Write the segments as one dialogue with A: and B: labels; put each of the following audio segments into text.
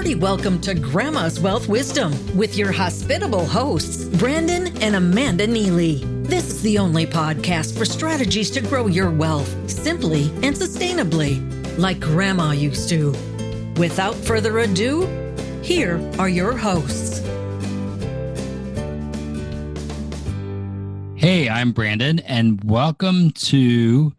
A: hearty welcome to Grandma's Wealth Wisdom with your hospitable hosts, Brandon and Amanda Neely. This is the only podcast for strategies to grow your wealth simply and sustainably, like Grandma used to. Without further ado, here are your hosts.
B: Hey, I'm Brandon, and welcome to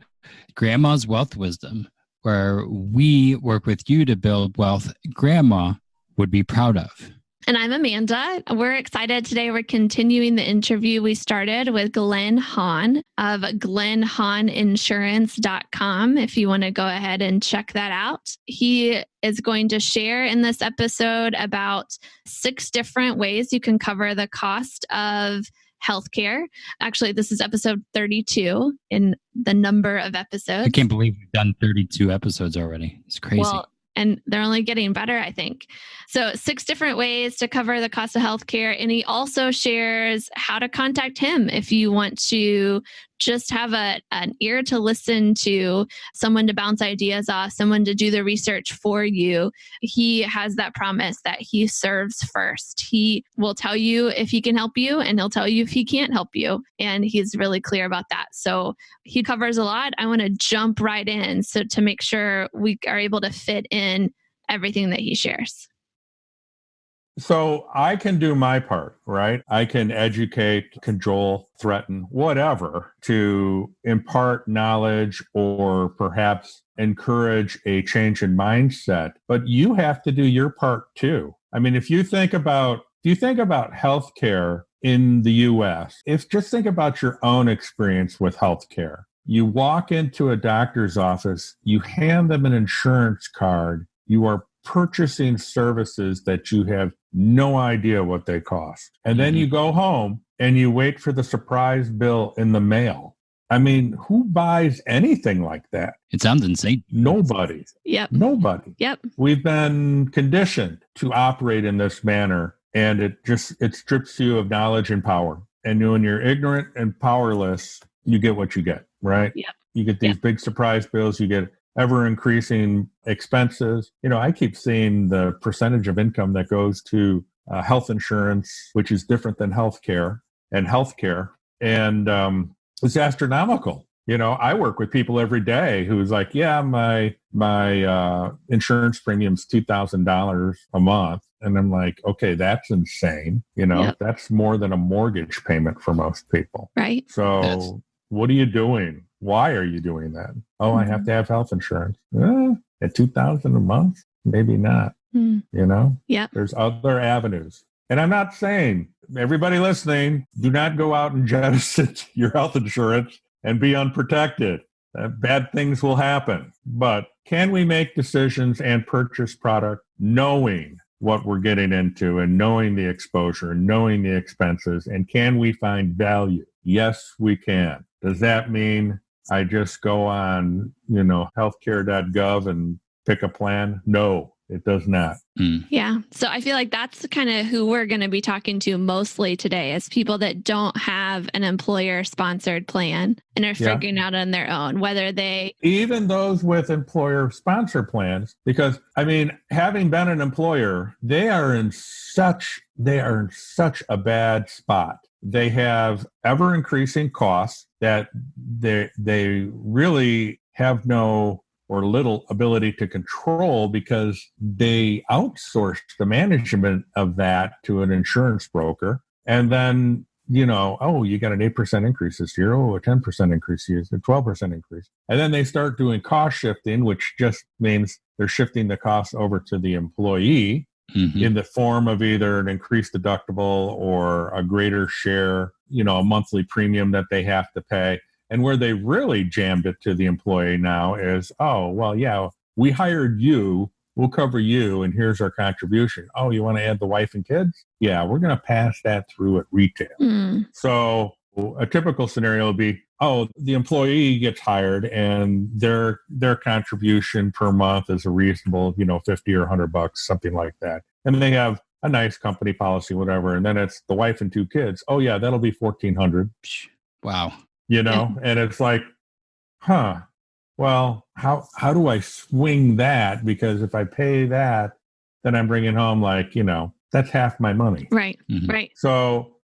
B: Grandma's Wealth Wisdom, where we work with you to build wealth Grandma would be proud of.
C: And I'm Amanda. We're excited today. We're continuing the interview we started with Glen Hahn of glenhahninsurance.com. If you want to go ahead and check that out. He is going to share in this episode about 6 different ways you can cover the cost of healthcare. Actually, this is episode 32 in the number of episodes.
B: I can't believe we've done 32 episodes already. It's crazy.
C: Well, and they're only getting better, I think. So 6 different ways to cover the cost of healthcare. And he also shares how to contact him if you want to just have an ear to listen to, someone to bounce ideas off, someone to do the research for you. He has that promise that he serves first. He will tell you if he can help you, and he'll tell you if he can't help you. And he's really clear about that. So he covers a lot. I want to jump right in so to make sure we are able to fit in everything that he shares.
D: So I can do my part, right? I can educate, cajole, threaten, whatever, to impart knowledge or perhaps encourage a change in mindset. But you have to do your part too. I mean, if you think about healthcare in the US, just think about your own experience with healthcare. You walk into a doctor's office, you hand them an insurance card, you are purchasing services that you have no idea what they cost. And then you go home and you wait for the surprise bill in the mail. I mean, who buys anything like that?
B: It sounds insane.
D: Nobody.
C: Yep.
D: Nobody.
C: Yep.
D: We've been conditioned to operate in this manner, and it strips you of knowledge and power. And when you're ignorant and powerless, you get what you get, right?
C: Yep.
D: You get these big surprise bills, you get ever increasing expenses. You know, I keep seeing the percentage of income that goes to health insurance, which is different than healthcare. And it's astronomical. You know, I work with people every day who's like, yeah, my insurance premium's $2,000 a month. And I'm like, okay, that's insane. You know, That's more than a mortgage payment for most people.
C: Right.
D: So what are you doing? Why are you doing that? Oh, I have to have health insurance. At $2,000 a month? Maybe not. You know?
C: Yeah.
D: There's other avenues. And I'm not saying, everybody listening, do not go out and jettison your health insurance and be unprotected. Bad things will happen. But can we make decisions and purchase product knowing what we're getting into and knowing the exposure and knowing the expenses? And can we find value? Yes, we can. Does that mean I just go on, healthcare.gov and pick a plan? No, it does not.
C: Yeah. So I feel like that's kind of who we're going to be talking to mostly today, is people that don't have an employer-sponsored plan and are figuring out on their own, whether they...
D: Even those with employer-sponsored plans, because, I mean, having been an employer, they are in such a bad spot. They have ever-increasing costs that they really have no or little ability to control, because they outsourced the management of that to an insurance broker. And then, you got an 8% increase this year, a 10% increase here, a 12% increase. And then they start doing cost shifting, which just means they're shifting the costs over to the employee in the form of either an increased deductible or a greater share, a monthly premium that they have to pay. And where they really jammed it to the employee now is, we hired you, we'll cover you, and here's our contribution. Oh, you want to add the wife and kids? Yeah, we're going to pass that through at retail. So a typical scenario would be, the employee gets hired and their contribution per month is a reasonable, $50 or $100, something like that. And they have a nice company policy, whatever. And then it's the wife and 2 kids. Oh yeah, that'll be $1,400.
B: Wow.
D: And it's like, well, how do I swing that? Because if I pay that, then I'm bringing home that's half my money.
C: Right.
B: Mhm.
C: Right.
D: So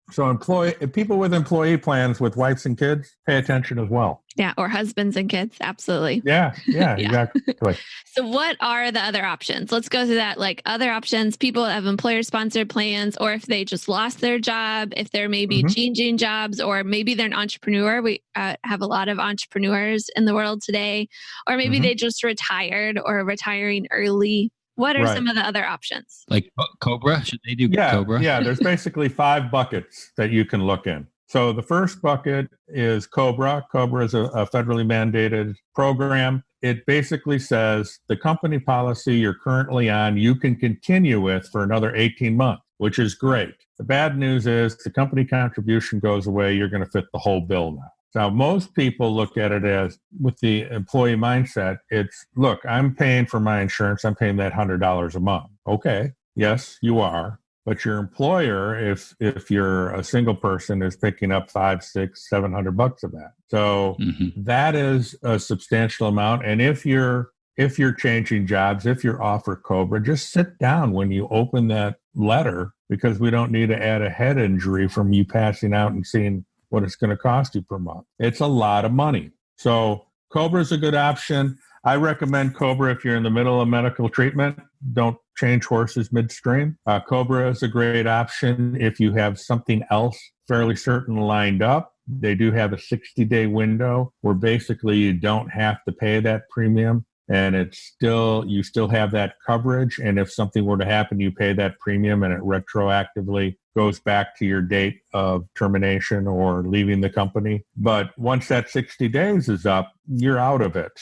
D: people with employee plans with wives and kids, pay attention as well.
C: Yeah. Or husbands and kids. Absolutely.
D: Yeah, exactly.
C: So what are the other options? Let's go through that. Like other options, people that have employer sponsored plans, or if they just lost their job, if they're maybe changing jobs, or maybe they're an entrepreneur. We have a lot of entrepreneurs in the world today, or maybe they just retired or retiring early. What are some of the other options?
B: Like Cobra? Should they do Cobra?
D: Yeah, there's basically 5 buckets that you can look in. So the first bucket is Cobra. Cobra is a federally mandated program. It basically says the company policy you're currently on, you can continue with for another 18 months, which is great. The bad news is the company contribution goes away. You're going to fit the whole bill now. Now, most people look at it as, with the employee mindset, it's, look, I'm paying for my insurance. I'm paying that $100 a month. Okay. Yes, you are. But your employer, if you're a single person, is picking up $500, $600, $700 of that. So that is a substantial amount. And if you're changing jobs, if you're offered Cobra, just sit down when you open that letter, because we don't need to add a head injury from you passing out and seeing what it's going to cost you per month. It's a lot of money. So Cobra is a good option. I recommend Cobra if you're in the middle of medical treatment. Don't change horses midstream. Cobra is a great option if you have something else fairly certain lined up. They do have a 60-day window where basically you don't have to pay that premium, and you still have that coverage. And if something were to happen, you pay that premium and it retroactively goes back to your date of termination or leaving the company. But once that 60 days is up, you're out of it.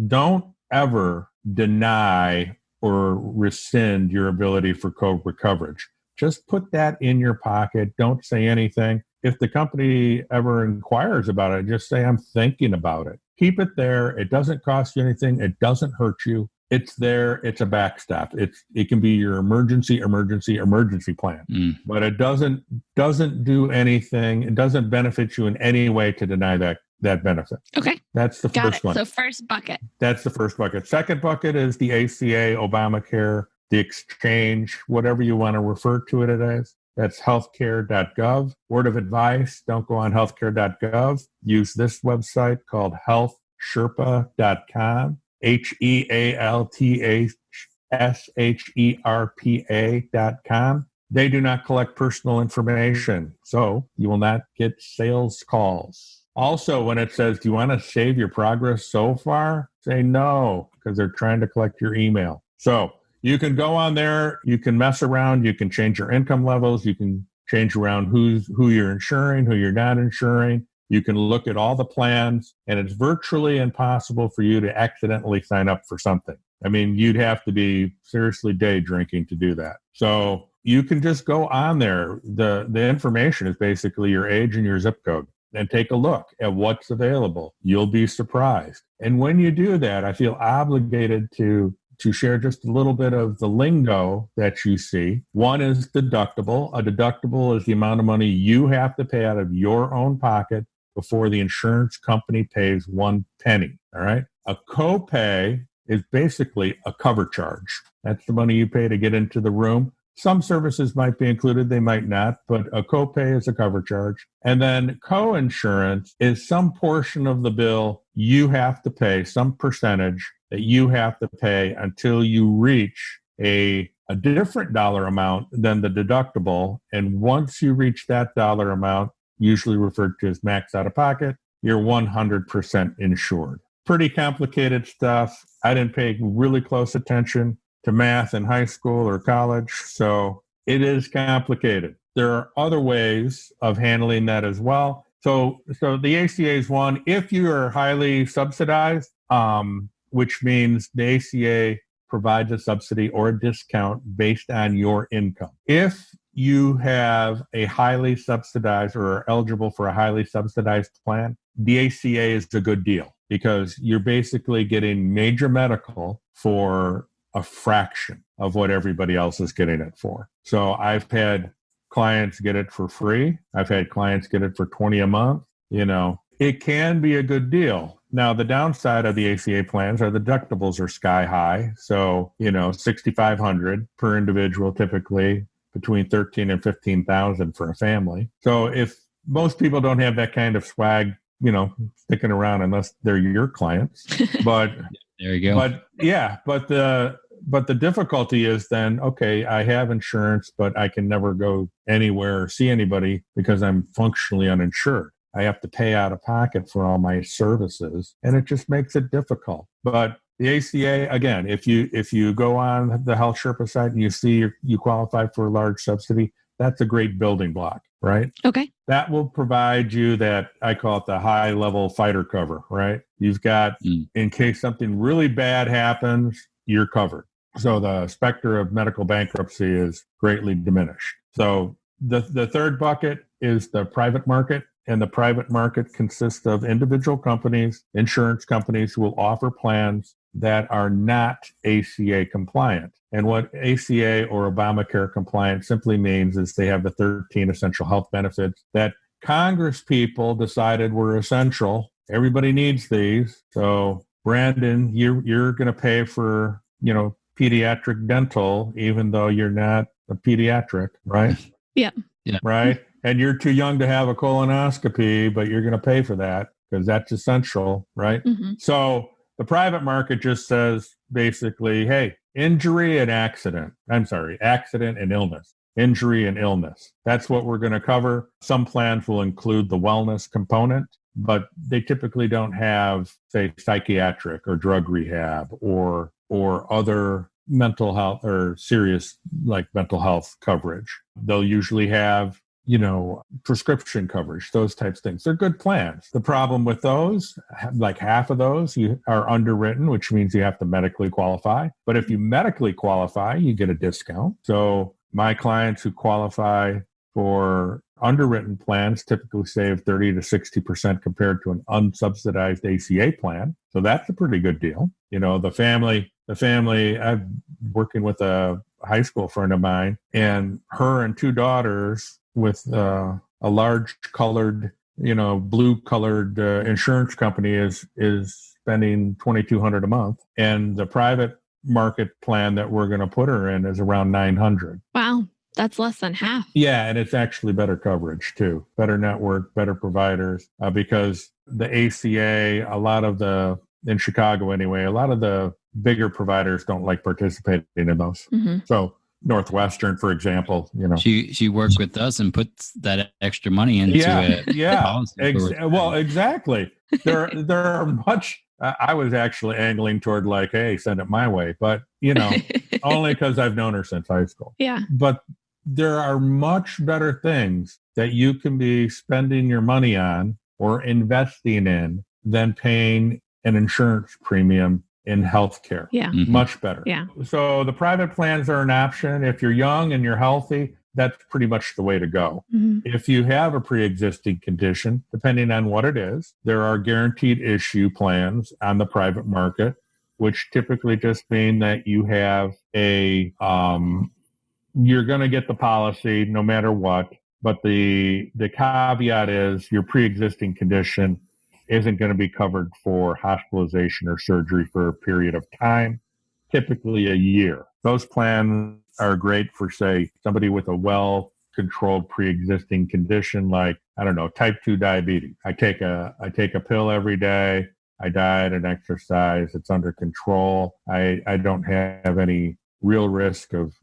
D: Don't ever deny or rescind your ability for Cobra coverage. Just put that in your pocket. Don't say anything. If the company ever inquires about it, just say, I'm thinking about it. Keep it there. It doesn't cost you anything. It doesn't hurt you. It's there. It's a backstop. It can be your emergency plan. But it doesn't do anything. It doesn't benefit you in any way to deny that benefit.
C: Okay.
D: That's the first one.
C: So first bucket.
D: That's the first bucket. Second bucket is the ACA, Obamacare, the exchange, whatever you want to refer to it as. That's healthcare.gov. Word of advice, don't go on healthcare.gov. Use this website called healthsherpa.com, HEALTHSHERPA.com. They do not collect personal information, so you will not get sales calls. Also, when it says, do you want to save your progress so far? Say no, because they're trying to collect your email. So you can go on there, you can mess around, you can change your income levels, you can change around who you're insuring, who you're not insuring. You can look at all the plans, and it's virtually impossible for you to accidentally sign up for something. I mean, you'd have to be seriously day drinking to do that. So you can just go on there. The information is basically your age and your zip code, and take a look at what's available. You'll be surprised. And when you do that, I feel obligated to share just a little bit of the lingo that you see. One is deductible. A deductible is the amount of money you have to pay out of your own pocket before the insurance company pays 1 penny. All right. A copay is basically a cover charge. That's the money you pay to get into the room. Some services might be included, they might not, but a copay is a cover charge. And then co-insurance is some portion of the bill you have to pay, some percentage that you have to pay until you reach a different dollar amount than the deductible. And once you reach that dollar amount, usually referred to as max out of pocket, you're 100% insured. Pretty complicated stuff. I didn't pay really close attention to math in high school or college, so it is complicated. There are other ways of handling that as well. So the ACA is one. If you are highly subsidized, which means the ACA provides a subsidy or a discount based on your income. If you have a highly subsidized or are eligible for a highly subsidized plan, the ACA is a good deal because you're basically getting major medical for a fraction of what everybody else is getting it for. So I've had clients get it for free. I've had clients get it for $20 a month. You know, it can be a good deal. Now, the downside of the ACA plans are the deductibles are sky high. So, $6,500 per individual, typically between 13 and 15,000 for a family. So if most people don't have that kind of swag, sticking around unless they're your clients, but
B: there you go.
D: But the difficulty is then, okay, I have insurance, but I can never go anywhere or see anybody because I'm functionally uninsured. I have to pay out of pocket for all my services, and it just makes it difficult. But the ACA, again, if you go on the Health Sherpa site and you see you qualify for a large subsidy, that's a great building block, right?
C: Okay.
D: That will provide you that, I call it the high level fighter cover, right? You've got, in case something really bad happens, you're covered. So the specter of medical bankruptcy is greatly diminished. So the third bucket is the private market. And the private market consists of individual companies, insurance companies who will offer plans that are not ACA compliant. And what ACA or Obamacare compliant simply means is they have the 13 essential health benefits that Congress people decided were essential. Everybody needs these. So, Brandon, you're going to pay for, pediatric dental, even though you're not a pediatric, right?
C: Yeah.
D: Right? And you're too young to have a colonoscopy, but you're going to pay for that because that's essential, right?
C: Mm-hmm.
D: So the private market just says basically, hey, accident and illness, injury and illness. That's what we're going to cover. Some plans will include the wellness component, but they typically don't have, say, psychiatric or drug rehab or other mental health or serious like mental health coverage. They'll usually have prescription coverage, those types of things. They're good plans. The problem with those, like half of those are underwritten, which means you have to medically qualify. But if you medically qualify, you get a discount. So my clients who qualify for underwritten plans typically save 30 to 60% compared to an unsubsidized ACA plan. So that's a pretty good deal. The family, I'm working with a high school friend of mine, and her and two daughters with a large colored, blue colored insurance company is spending $2,200 a month. And the private market plan that we're going to put her in is around $900.
C: Wow. That's less than half.
D: Yeah. And it's actually better coverage too, better network, better providers, because the ACA, in Chicago anyway, a lot of the bigger providers don't like participating in those.
C: Mm-hmm.
D: So Northwestern, for example,
B: she worked with us and puts that extra money into it.
D: Yeah. Well, exactly. There are much. I was actually angling toward like, hey, send it my way, but only because I've known her since high school.
C: Yeah.
D: But there are much better things that you can be spending your money on or investing in than paying an insurance premium in healthcare.
C: Yeah.
B: Mm-hmm.
D: Much better.
C: Yeah.
D: So the private plans are an option. If you're young and you're healthy, that's pretty much the way to go.
C: Mm-hmm.
D: If you have a pre-existing condition, depending on what it is, there are guaranteed issue plans on the private market, which typically just mean that you have you're going to get the policy no matter what. But the caveat is your pre-existing condition isn't going to be covered for hospitalization or surgery for a period of time, typically a year. Those plans are great for, say, somebody with a well-controlled pre-existing condition like, I don't know, type 2 diabetes. I take a pill every day. I diet and exercise. It's under control. I don't have any real risk of,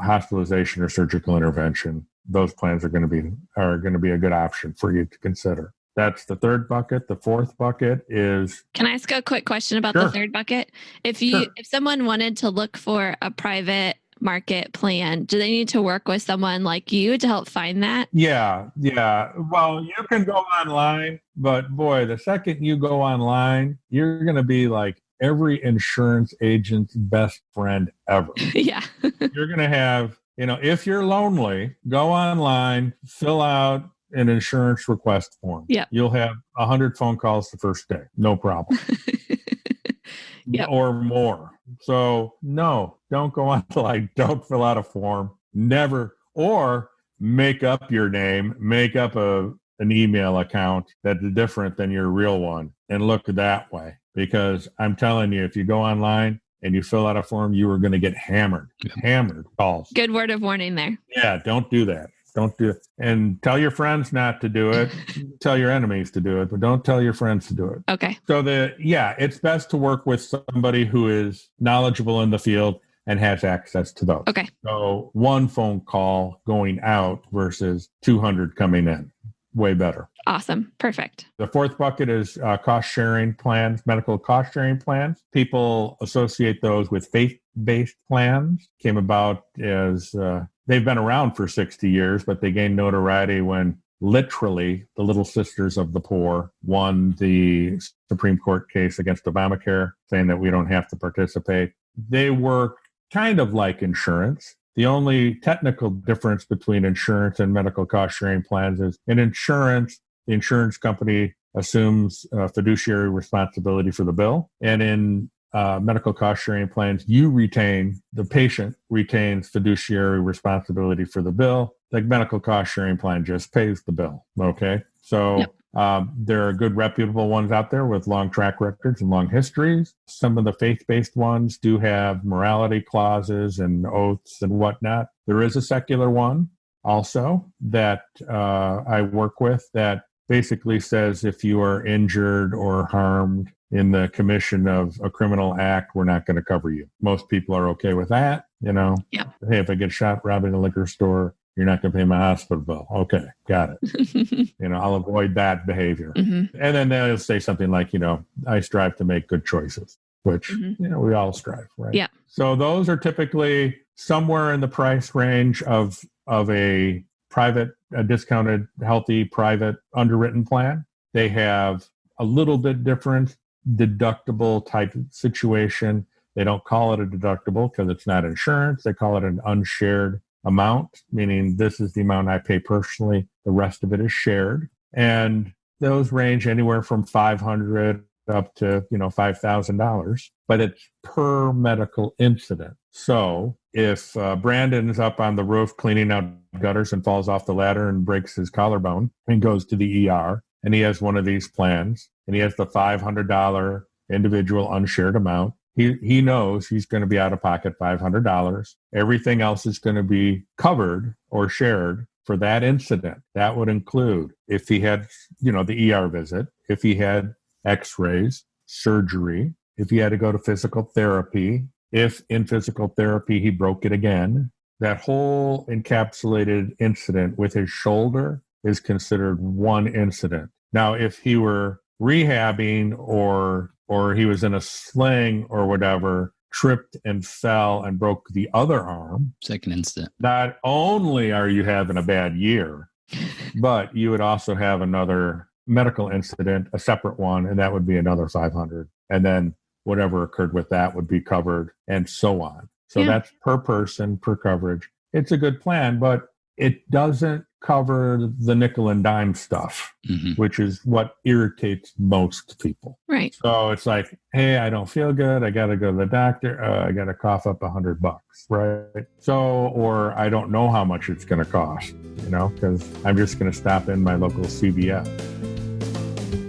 D: hospitalization or surgical intervention. Those plans are going to be a good option for you to consider. That's the third bucket. The fourth bucket is...
C: Can I ask a quick question about the third bucket? If someone wanted to look for a private market plan, do they need to work with someone like you to help find that?
D: Yeah. Well, you can go online, but boy, the second you go online, you're going to be like every insurance agent's best friend ever.
C: Yeah.
D: You're going to have, if you're lonely, go online, fill out an insurance request form.
C: Yeah.
D: You'll have 100 phone calls the first day. No problem.
C: Yep.
D: Or more. So no, don't go online. Don't fill out a form. Never. Or make up your name, make up an email account that's different than your real one and look that way, because I'm telling you, if you go online and you fill out a form, you are going to get hammered calls.
C: Good word of warning there.
D: Yeah, don't do that. Don't do it. And tell your friends not to do it. Tell your enemies to do it, but don't tell your friends to do it.
C: Okay.
D: So it's best to work with somebody who is knowledgeable in the field and has access to those.
C: Okay.
D: So one phone call going out versus 200 coming in. Way better.
C: Awesome. Perfect.
D: The fourth bucket is cost sharing plans, medical cost sharing plans. People associate those with faith-based plans. Came about as they've been around for 60 years, but they gained notoriety when literally the Little Sisters of the Poor won the Supreme Court case against Obamacare, saying that we don't have to participate. They work kind of like insurance. The only technical difference between insurance and medical cost sharing plans is in insurance, the insurance company assumes fiduciary responsibility for the bill. And in medical cost sharing plans, the patient retains fiduciary responsibility for the bill. The medical cost sharing plan just pays the bill. Okay. So
C: Yep.
D: There are good reputable ones out there with long track records and long histories. Some of the faith-based ones do have morality clauses and oaths and whatnot. There is a secular one also that I work with that basically says if you are injured or harmed in the commission of a criminal act, we're not going to cover you. Most people are okay with that.
C: Yeah.
D: Hey, if I get shot robbing a liquor store, you're not going to pay my hospital bill. Okay, got it. I'll avoid that behavior.
C: Mm-hmm.
D: And then they'll say something like, I strive to make good choices, which, we all strive, right?
C: Yeah.
D: So those are typically somewhere in the price range of a private, a discounted, healthy, private, underwritten plan. They have a little bit different deductible type situation. They don't call it a deductible because it's not insurance. They call it an unshared amount, meaning this is the amount I pay personally. The rest of it is shared. And those range anywhere from $500 up to, $5,000, but it's per medical incident. So if Brandon's up on the roof cleaning out gutters and falls off the ladder and breaks his collarbone and goes to the ER, and he has one of these plans, and he has the $500 individual unshared amount, he knows he's going to be out of pocket $500. Everything else is going to be covered or shared for that incident. That would include if he had, the ER visit, if he had x-rays, surgery, if he had to go to physical therapy, if in physical therapy he broke it again. That whole encapsulated incident with his shoulder is considered one incident. Now, if he were rehabbing or he was in a sling or whatever, tripped and fell and broke the other arm.
B: Second incident.
D: Not only are you having a bad year, but you would also have another medical incident, a separate one, and that would be another $500. And then whatever occurred with that would be covered and so on. So that's per person, per coverage. It's a good plan, but it doesn't cover the nickel and dime stuff, which is what irritates most people.
C: Right.
D: So it's like, hey, I don't feel good. I got to go to the doctor. I got to cough up $100, right? So, or I don't know how much it's going to cost, because I'm just going to stop in my local CVS.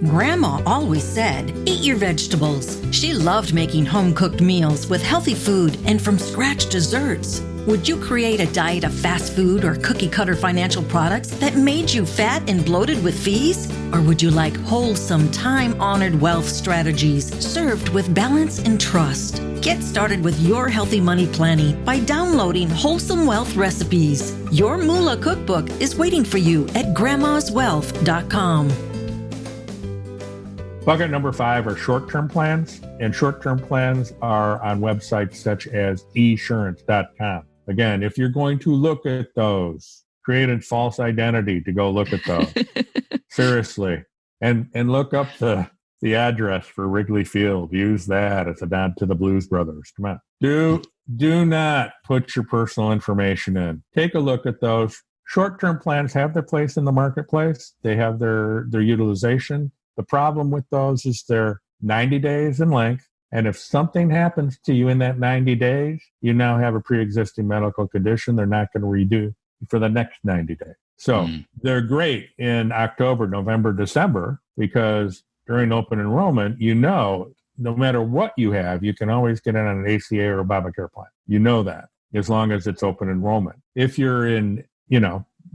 A: Grandma always said, eat your vegetables. She loved making home-cooked meals with healthy food and from-scratch desserts. Would you create a diet of fast food or cookie-cutter financial products that made you fat and bloated with fees? Or would you like wholesome, time-honored wealth strategies served with balance and trust? Get started with your healthy money planning by downloading Wholesome Wealth Recipes. Your Moolah cookbook is waiting for you at grandmaswealth.com.
D: Bucket number 5 are short-term plans, and short-term plans are on websites such as esurance.com. Again, if you're going to look at those, create a false identity to go look at those. Seriously. And look up the address for Wrigley Field. Use that as a nod to the Blues Brothers. Come on. Do not put your personal information in. Take a look at those. Short-term plans have their place in the marketplace. They have their utilization. The problem with those is they're 90 days in length. And if something happens to you in that 90 days, you now have a pre-existing medical condition. They're not going to redo for the next 90 days. So they're great in October, November, December, because during open enrollment, no matter what you have, you can always get in on an ACA or Obamacare plan. You know that, as long as it's open enrollment. If you're in,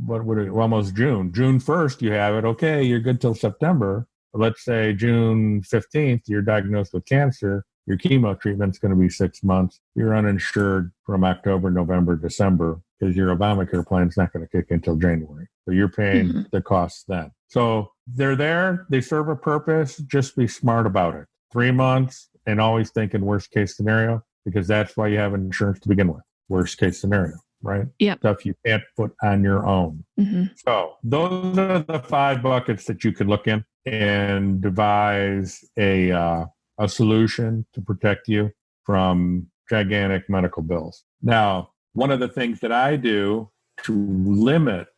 D: almost June 1st, you have it, okay, you're good till September. But let's say June 15th, you're diagnosed with cancer. Your chemo treatment's going to be 6 months. You're uninsured from October, November, December, because your Obamacare plan is not going to kick in until January. So you're paying the costs then. So they're there. They serve a purpose. Just be smart about it. 3 months, and always think in worst case scenario, because that's why you have insurance to begin with. Worst case scenario, right?
C: Yep.
D: Stuff you can't put on your own. So those are the 5 buckets that you could look in and devise a solution to protect you from gigantic medical bills. Now, one of the things that I do to limit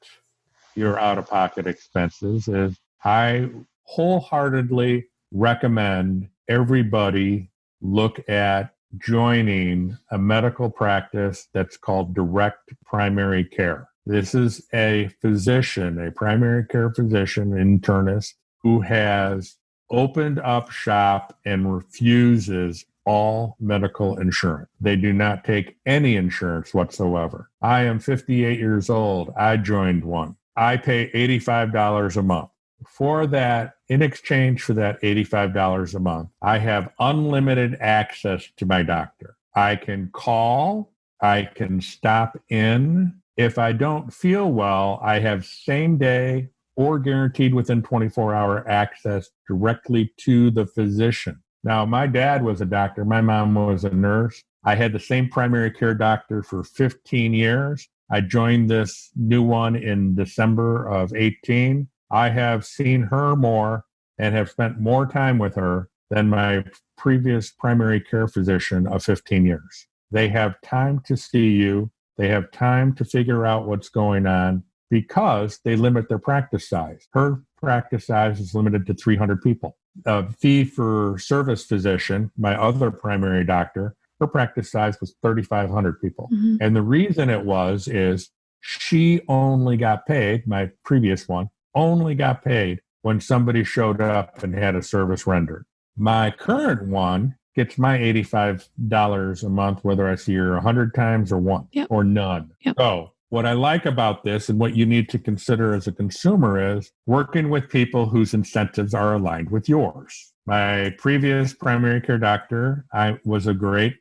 D: your out-of-pocket expenses is I wholeheartedly recommend everybody look at joining a medical practice that's called direct primary care. This is a physician, a primary care physician, internist, who has opened up shop and refuses all medical insurance. They do not take any insurance whatsoever. I am 58 years old. I joined one. I pay $85 a month. For that, in exchange for that $85 a month, I have unlimited access to my doctor. I can call, I can stop in. If I don't feel well, I have same day or guaranteed within 24-hour access directly to the physician. Now, my dad was a doctor. My mom was a nurse. I had the same primary care doctor for 15 years. I joined this new one in December of 18. I have seen her more and have spent more time with her than my previous primary care physician of 15 years. They have time to see you. They have time to figure out what's going on because they limit their practice size. Her practice size is limited to 300 people. A fee-for-service physician, my other primary doctor, her practice size was 3,500 people. And the reason it is she only got paid, my previous one, only got paid when somebody showed up and had a service rendered. My current one gets my $85 a month, whether I see her 100 times or one or none. So what I like about this and what you need to consider as a consumer is working with people whose incentives are aligned with yours. My previous primary care doctor, was a great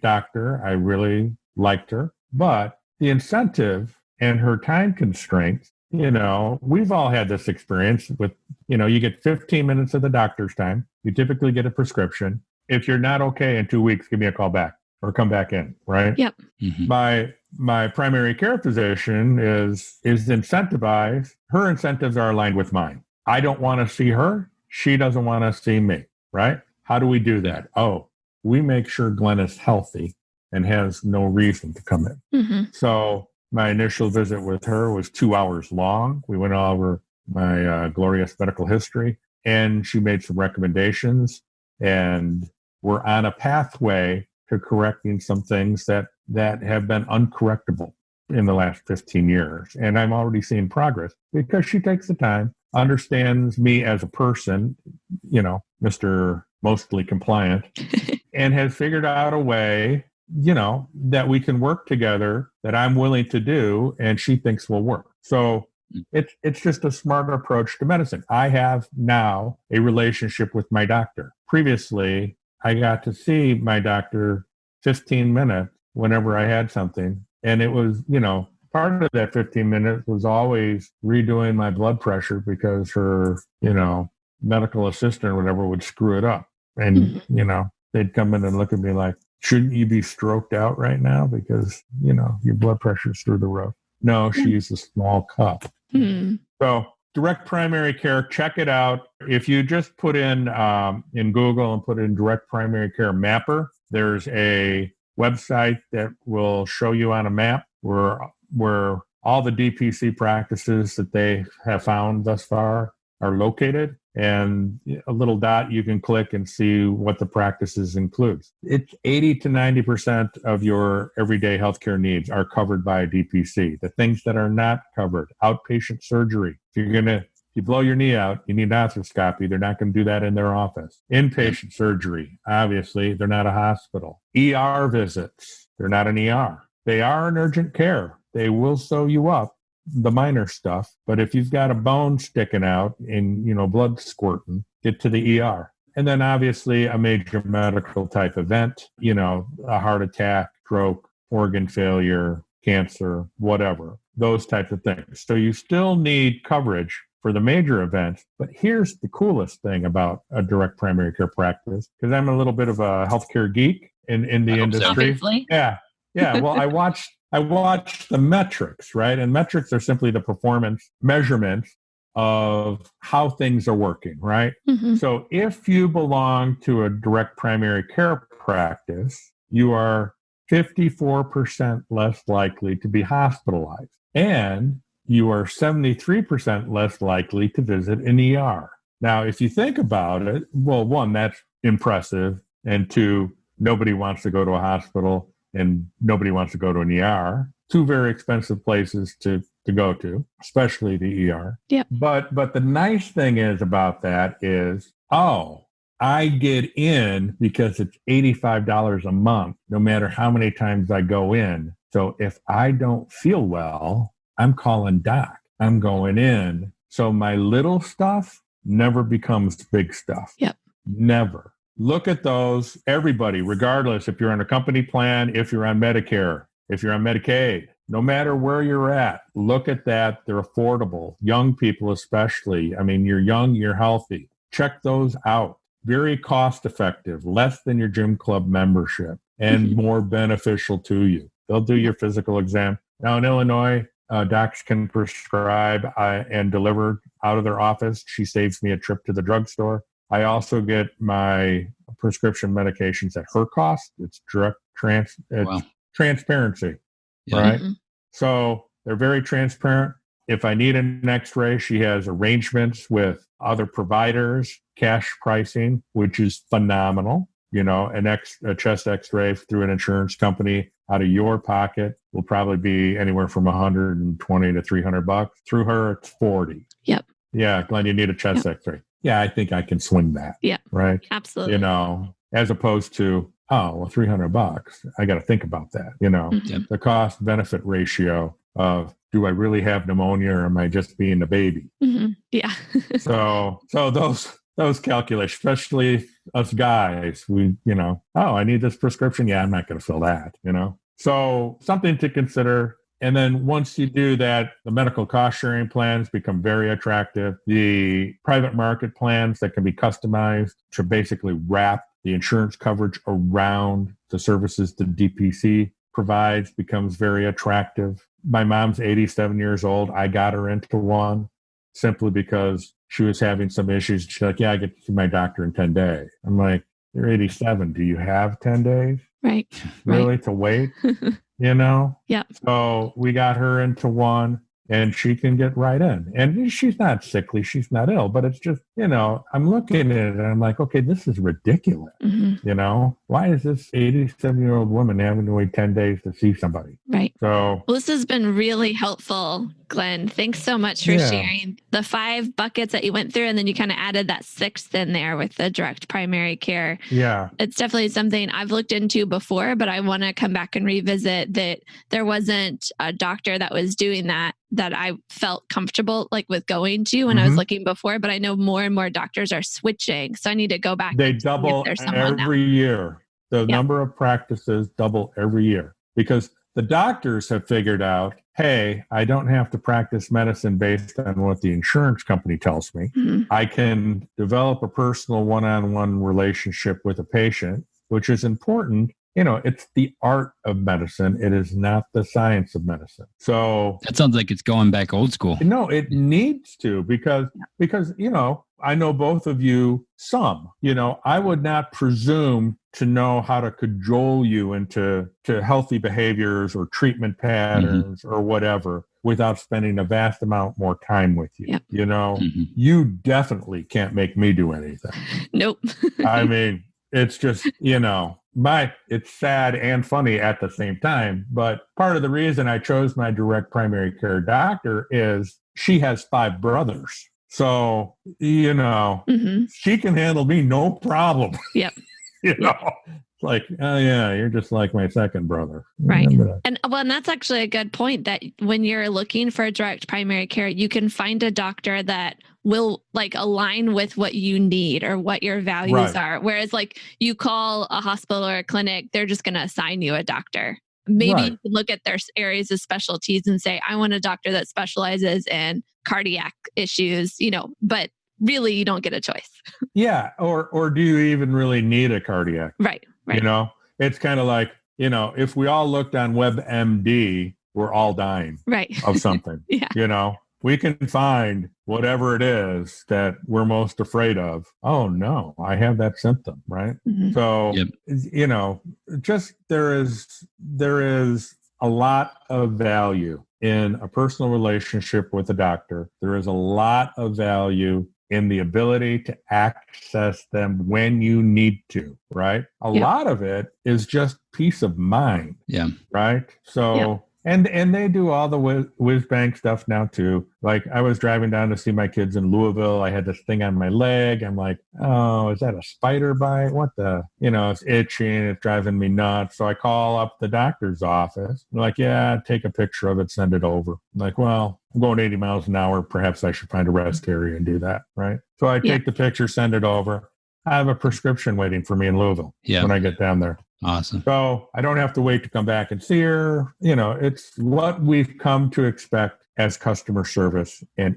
D: doctor. I really liked her, but the incentive and her time constraints, we've all had this experience with, you get 15 minutes of the doctor's time. You typically get a prescription. If you're not okay in 2 weeks, give me a call back or come back in, right?
C: Yep.
D: My primary care physician is incentivized. Her incentives are aligned with mine. I don't want to see her. She doesn't want to see me, right? How do we do that? Oh, we make sure Glenn is healthy and has no reason to come in. So my initial visit with her was 2 hours long. We went over my glorious medical history, and she made some recommendations, and we're on a pathway to correcting some things that have been uncorrectable in the last 15 years. And I'm already seeing progress because she takes the time, understands me as a person, Mr. Mostly Compliant, and has figured out a way, that we can work together, that I'm willing to do, and she thinks will work. So it's just a smarter approach to medicine. I have now a relationship with my doctor. Previously, I got to see my doctor 15 minutes whenever I had something. And it was, part of that 15 minutes was always redoing my blood pressure because her, medical assistant or whatever would screw it up. And, they'd come in and look at me like, shouldn't you be stroked out right now? Because, your blood pressure's through the roof. No, she used a small cup. So direct primary care, check it out. If you just put in Google and put in direct primary care mapper, there's a website that will show you on a map where all the DPC practices that they have found thus far are located, and a little dot you can click and see what the practices includes. It's 80 to 90% of your everyday healthcare needs are covered by a DPC. The things that are not covered, outpatient surgery. If you're going to you blow your knee out, you need an arthroscopy. They're not going to do that in their office. Inpatient surgery, obviously, they're not a hospital. ER visits, they're not an ER. They are an urgent care. They will sew you up, the minor stuff. But if you've got a bone sticking out and, blood squirting, get to the ER. And then obviously a major medical type event, a heart attack, stroke, organ failure, cancer, whatever, those types of things. So you still need coverage for the major events. But here's the coolest thing about a direct primary care practice, because I'm a little bit of a healthcare geek in the industry.
C: So.
D: Yeah. Well, I watched the metrics, right? And metrics are simply the performance measurements of how things are working, right?
C: Mm-hmm.
D: So if you belong to a direct primary care practice, you are 54% less likely to be hospitalized, and you are 73% less likely to visit an ER. Now, if you think about it, well, one, that's impressive, and two, nobody wants to go to a hospital and nobody wants to go to an ER. Two very expensive places to go to, especially the ER.
C: Yep.
D: But the nice thing is about that is, I get in because it's $85 a month, no matter how many times I go in. So if I don't feel well, I'm calling doc. I'm going in. So my little stuff never becomes big stuff.
C: Yep.
D: Never. Look at those. Everybody, regardless if you're on a company plan, if you're on Medicare, if you're on Medicaid, no matter where you're at, look at that. They're affordable. Young people especially. I mean, you're young, you're healthy. Check those out. Very cost effective, less than your gym club membership, and more beneficial to you. They'll do your physical exam. Now in Illinois, docs can prescribe and deliver out of their office. She saves me a trip to the drugstore. I also get my prescription medications at her cost. It's direct transparency, right?
C: Mm-hmm.
D: So they're very transparent. If I need an x-ray, she has arrangements with other providers, cash pricing, which is phenomenal. A chest x-ray through an insurance company out of your pocket will probably be anywhere from $120 to $300. Through her, it's $40.
C: Yep.
D: Yeah, Glenn, you need a chest x-ray. Yeah, I think I can swing that.
C: Yeah.
D: Right?
C: Absolutely.
D: As opposed to, $300. I got to think about that.
C: Mm-hmm.
D: The cost benefit ratio of, do I really have pneumonia or am I just being a baby?
C: Mm-hmm. Yeah.
D: So those calculations, especially us guys, we, I need this prescription. Yeah, I'm not going to fill that, So something to consider. And then once you do that, the medical cost sharing plans become very attractive. The private market plans that can be customized to basically wrap the insurance coverage around the services the DPC provides becomes very attractive. My mom's 87 years old. I got her into one simply because she was having some issues. She's like, I get to see my doctor in 10 days. I'm like, you're 87. Do you have 10 days?
C: Right.
D: Really? To wait?
C: Yeah.
D: So we got her into one and she can get right in. And she's not sickly. She's not ill, but it's just, I'm looking at it and I'm like, okay, this is ridiculous.
C: Mm-hmm.
D: Why is this 87-year-old woman having to wait 10 days to see somebody?
C: Right.
D: So
C: this has been really helpful, Glenn. Thanks so much for sharing the 5 buckets that you went through. And then you kind of added that 6th in there with the direct primary care.
D: Yeah.
C: It's definitely something I've looked into before, but I want to come back and revisit that there wasn't a doctor that was doing that I felt comfortable with going to when I was looking before, but I know more and more doctors are switching. So I need to go back.
D: They double every year. The number of practices double every year because the doctors have figured out, hey, I don't have to practice medicine based on what the insurance company tells me.
C: Mm-hmm.
D: I can develop a personal one-on-one relationship with a patient, which is important. It's the art of medicine. It is not the science of medicine. So
B: that sounds like it's going back old school.
D: No, it needs to because I know both of you some. I would not presume to know how to cajole you into healthy behaviors or treatment patterns or whatever without spending a vast amount more time with you.
C: Yep.
D: You definitely can't make me do anything.
C: Nope.
D: I mean, it's just, it's sad and funny at the same time. But part of the reason I chose my direct primary care doctor is she has 5 brothers. So,
C: Mm-hmm.
D: she can handle me no problem.
C: Yep.
D: It's like, oh yeah, you're just like my second brother.
C: Right.
D: Remember that.
C: And that's actually a good point, that when you're looking for direct primary care, you can find a doctor that will like align with what you need or what your values are. Whereas like you call a hospital or a clinic, they're just going to assign you a doctor. Maybe you could look at their areas of specialties and say, I want a doctor that specializes in cardiac issues, but really you don't get a choice.
D: Yeah. Or do you even really need a cardiac?
C: Right.
D: It's kind of like, if we all looked on WebMD, we're all dying of something.
C: Yeah.
D: We can find whatever it is that we're most afraid of. Oh no, I have that symptom, right?
C: Mm-hmm.
D: So, just there is a lot of value in a personal relationship with a doctor. There is a lot of value in the ability to access them when you need to, right? A lot of it is just peace of mind.
B: Yeah.
D: Right? So, and they do all the whiz bang stuff now too. Like I was driving down to see my kids in Louisville. I had this thing on my leg. I'm like, oh, is that a spider bite? What the, it's itching. It's driving me nuts. So I call up the doctor's office. They're like, yeah, take a picture of it, send it over. I'm like, well, I'm going 80 miles an hour. Perhaps I should find a rest area and do that. Right. So I take the picture, send it over. I have a prescription waiting for me in Louisville when I get down there.
B: Awesome.
D: So I don't have to wait to come back and see her. It's what we've come to expect as customer service and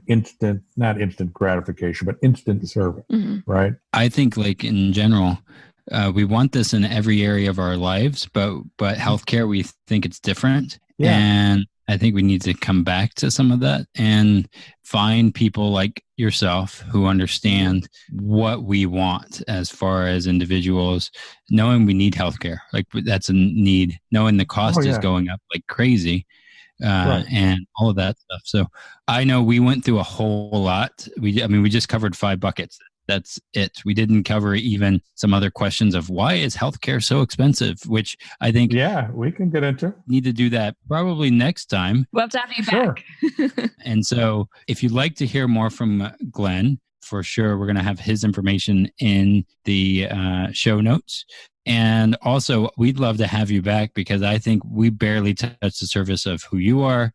D: not instant gratification, but instant service, right?
B: I think like in general, we want this in every area of our lives, but healthcare, we think it's different. Yeah. And I think we need to come back to some of that and find people like yourself who understand what we want as far as individuals, knowing we need healthcare. Like that's a need, knowing the cost is going up like crazy. And all of that stuff. So I know we went through a whole lot. We just covered 5 buckets. That's it. We didn't cover even some other questions of why is healthcare so expensive, which I think
D: we can get into.
B: Need to do that probably next time.
C: We'll have to have you back.
B: And so if you'd like to hear more from Glen, for sure, we're going to have his information in the show notes. And also, we'd love to have you back because I think we barely touched the surface of who you are.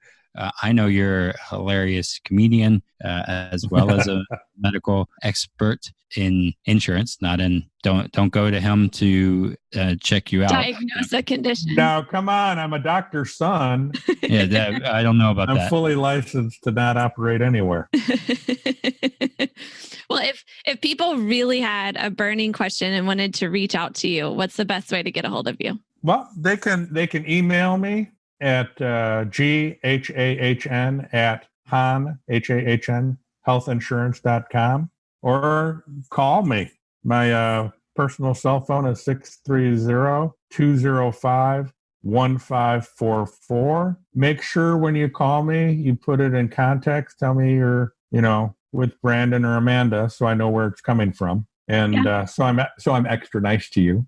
B: I know you're a hilarious comedian as well as a medical expert in insurance, not in, don't go to him to check you out.
C: Diagnose a condition.
D: Now, come on. I'm a doctor's son.
B: I don't know about that.
D: I'm fully licensed to not operate anywhere.
C: Well, if people really had a burning question and wanted to reach out to you, what's the best way to get a hold of you?
D: Well, they can email me at GHAHN at Hahn, HAHN, healthinsurance.com, or call me. My personal cell phone is 630-205-1544. Make sure when you call me, you put it in context. Tell me you're, with Brandon or Amanda, so I know where it's coming from. And so I'm extra nice to you.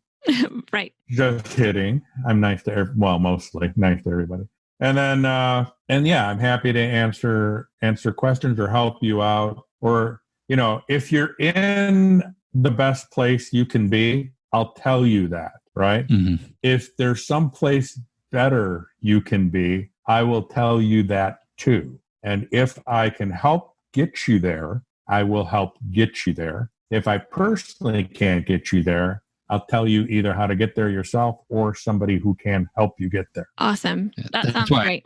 C: Right.
D: Just kidding. I'm nice to mostly nice to everybody. And then I'm happy to answer questions or help you out. Or, if you're in the best place you can be, I'll tell you that, right? Mm-hmm. If there's some place better you can be, I will tell you that too. And if I can help get you there, I will help get you there. If I personally can't get you there, I'll tell you either how to get there yourself or somebody who can help you get there.
C: Awesome. That sounds great.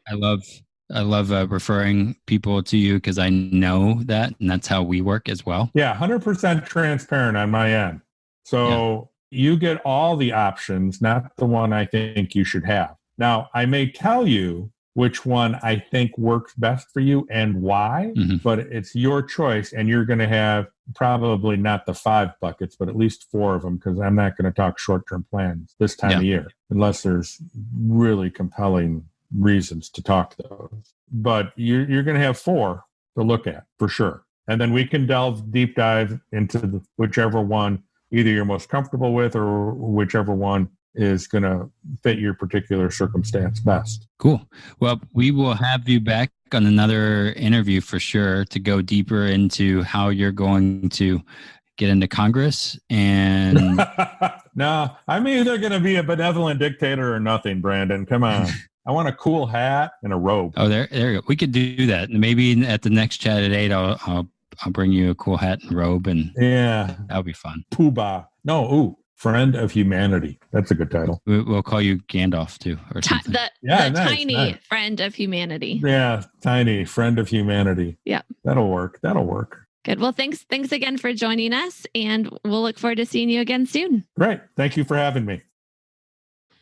B: I love referring people to you because I know that, and that's how we work as well.
D: Yeah, 100% transparent on my end. So you get all the options, not the one I think you should have. Now, I may tell you which one I think works best for you and why, but it's your choice, and you're going to have probably not the 5 buckets, but at least 4 of them, because I'm not going to talk short-term plans this time of year, unless there's really compelling reasons to talk those. But you're going to have 4 to look at for sure. And then we can deep dive into whichever one either you're most comfortable with or whichever one is going to fit your particular circumstance best.
B: Cool. Well, we will have you back on another interview for sure to go deeper into how you're going to get into Congress. And
D: no, I'm either going to be a benevolent dictator or nothing, Brandon. Come on. I want a cool hat and a robe.
B: Oh, there you go. We could do that. Maybe at the next chat at 8, I'll bring you a cool hat and robe, and that'll be fun.
D: Poobah. No, Friend of Humanity. That's a good title.
B: We'll call you Gandalf too, or something.
C: The tiny friend of humanity.
D: Yeah, tiny friend of humanity.
C: Yeah,
D: that'll work.
C: Good. Well, thanks again for joining us, and we'll look forward to seeing you again soon.
D: Great. Thank you for having me.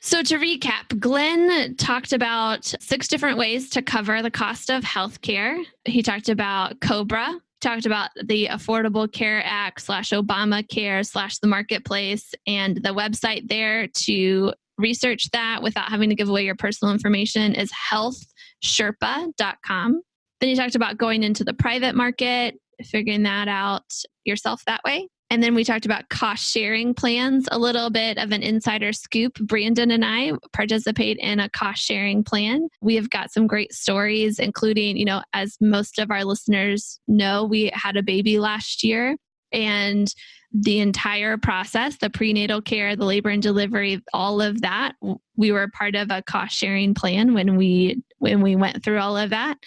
C: So to recap, Glenn talked about 6 different ways to cover the cost of healthcare. He talked about COBRA, talked about the Affordable Care Act / Obamacare / the marketplace, and the website there to research that without having to give away your personal information is healthsherpa.com. Then he talked about going into the private market, figuring that out yourself that way. And then we talked about cost sharing plans, a little bit of an insider scoop. Brandon and I participate in a cost sharing plan. We have got some great stories, including, as most of our listeners know, we had a baby last year, and the entire process, the prenatal care, the labor and delivery, all of that, we were part of a cost sharing plan when we went through all of that.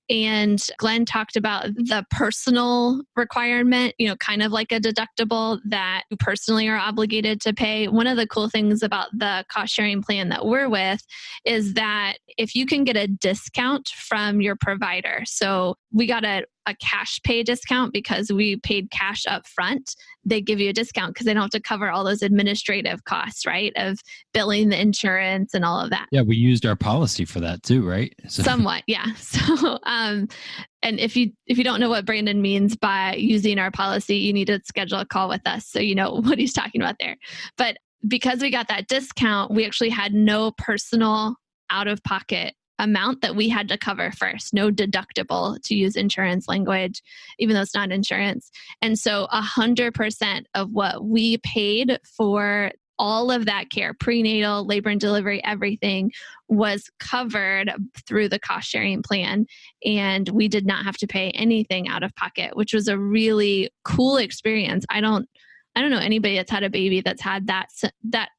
C: And Glenn talked about the personal requirement, kind of like a deductible that you personally are obligated to pay. One of the cool things about the cost sharing plan that we're with is that if you can get a discount from your provider, so we got a cash pay discount because we paid cash up front, they give you a discount because they don't have to cover all those administrative costs, right? Of billing the insurance and all of that.
B: Yeah, we used our policy for that too, right?
C: Somewhat, yeah. So, and if you don't know what Brandon means by using our policy, you need to schedule a call with us so you know what he's talking about there. But because we got that discount, we actually had no personal out-of-pocket amount that we had to cover first, no deductible, to use insurance language, even though it's not insurance. And so 100% of what we paid for all of that care, prenatal, labor and delivery, everything was covered through the cost sharing plan. And we did not have to pay anything out of pocket, which was a really cool experience. I don't know anybody that's had a baby that's had that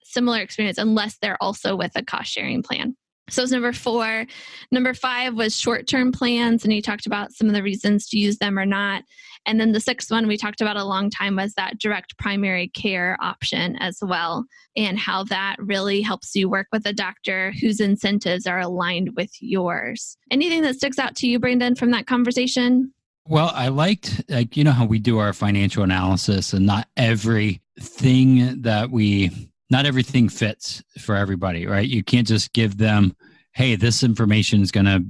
C: similar experience unless they're also with a cost sharing plan. So it's number 4. Number 5 was short-term plans, and he talked about some of the reasons to use them or not. And then the 6th one we talked about a long time was that direct primary care option as well, and how that really helps you work with a doctor whose incentives are aligned with yours. Anything that sticks out to you, Brandon, from that conversation?
B: Well, I liked, how we do our financial analysis, and not everything fits for everybody, right? You can't just give them, hey, this information is gonna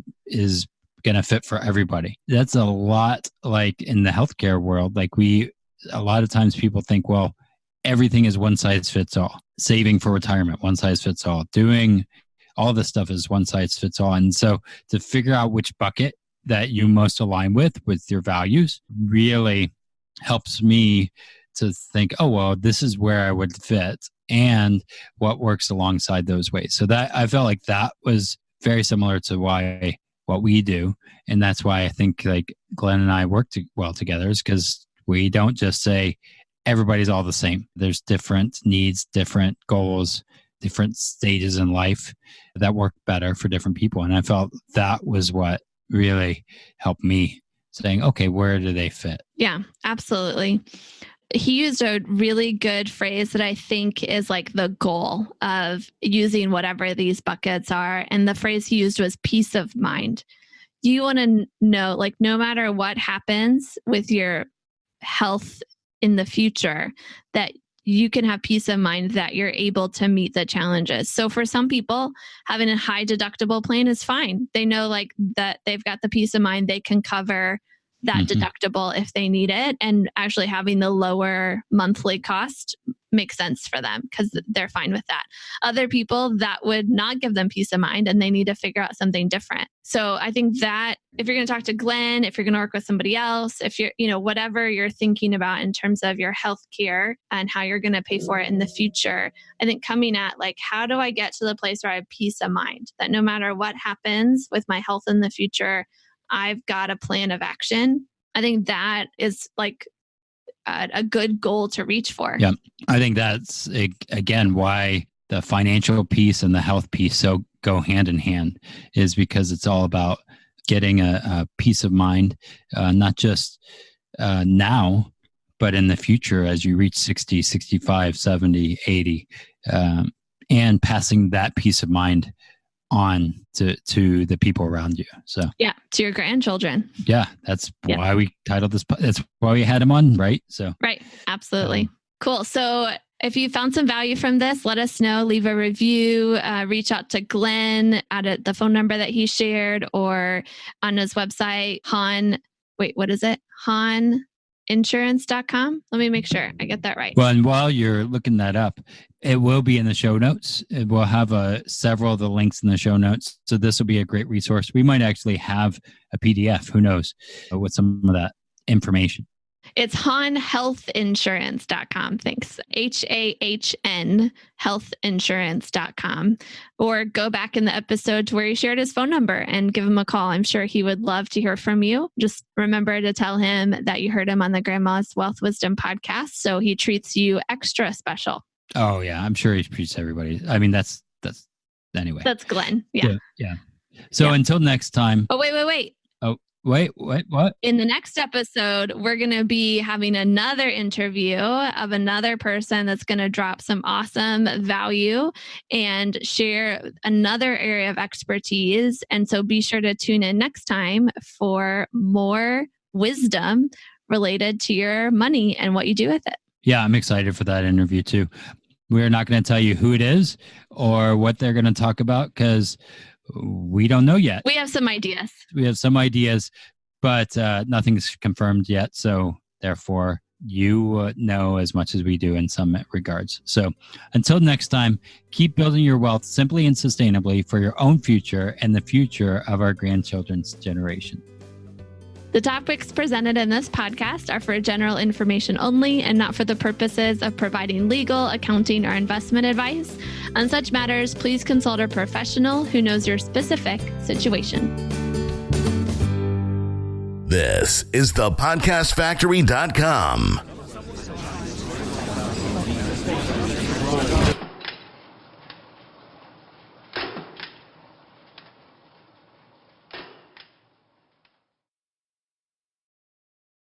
B: fit for everybody. That's a lot like in the healthcare world. A lot of times people think, well, everything is one size fits all. Saving for retirement, one size fits all. Doing all this stuff is one size fits all. And so to figure out which bucket that you most align with your values really helps me to think, oh, well, this is where I would fit and what works alongside those ways. So that I felt like that was very similar to what we do. And that's why I think Glenn and I work well together, is because we don't just say everybody's all the same. There's different needs, different goals, different stages in life that work better for different people. And I felt that was what really helped me saying, okay, where do they fit?
C: Yeah, absolutely. He used a really good phrase that I think is the goal of using whatever these buckets are. And the phrase he used was peace of mind. You want to know, no matter what happens with your health in the future, that you can have peace of mind that you're able to meet the challenges. So for some people, having a high deductible plan is fine. They know that they've got the peace of mind they can cover that deductible if they need it, and actually having the lower monthly cost makes sense for them because they're fine with that. Other people, that would not give them peace of mind and they need to figure out something different. So I think that if you're going to talk to Glenn, if you're going to work with somebody else, if you're, whatever you're thinking about in terms of your healthcare and how you're going to pay for it in the future, I think coming at like, how do I get to the place where I have peace of mind that no matter what happens with my health in the future, I've got a plan of action. I think that is like a good goal to reach for.
B: Yeah. I think that's, again, why the financial piece and the health piece go hand in hand, is because it's all about getting a peace of mind, not just now, but in the future as you reach 60, 65, 70, 80, and passing that peace of mind on to the people around you. So
C: yeah, to your grandchildren.
B: Yeah, that's why we titled this. That's why we had him on, right? So
C: right, absolutely. Cool. So if you found some value from this, let us know. Leave a review. Reach out to Glenn at the phone number that he shared, or on his website, Hahn. Wait, what is it? HahnInsurance.com. Let me make sure I get that right.
B: Well, and while you're looking that up, it will be in the show notes. It will have several of the links in the show notes. So this will be a great resource. We might actually have a PDF, who knows, with some of that information.
C: It's HahnHealthInsurance.com. Thanks. HAHN healthinsurance.com. Or go back in the episode to where he shared his phone number and give him a call. I'm sure he would love to hear from you. Just remember to tell him that you heard him on the Grandma's Wealth Wisdom podcast, so he treats you extra special.
B: Oh yeah, I'm sure he treats everybody. I mean, that's anyway.
C: That's Glenn. Yeah.
B: So until next time.
C: Oh, wait.
B: Oh, wait, what?
C: In the next episode, we're going to be having another interview of another person that's going to drop some awesome value and share another area of expertise. And so be sure to tune in next time for more wisdom related to your money and what you do with it.
B: Yeah, I'm excited for that interview too. We're not going to tell you who it is or what they're going to talk about because we don't know yet.
C: We have some ideas.
B: But nothing's confirmed yet. So therefore, you know as much as we do in some regards. So until next time, keep building your wealth simply and sustainably for your own future and the future of our grandchildren's generation.
C: The topics presented in this podcast are for general information only and not for the purposes of providing legal, accounting, or investment advice. On such matters, please consult a professional who knows your specific situation.
E: This is thepodcastfactory.com.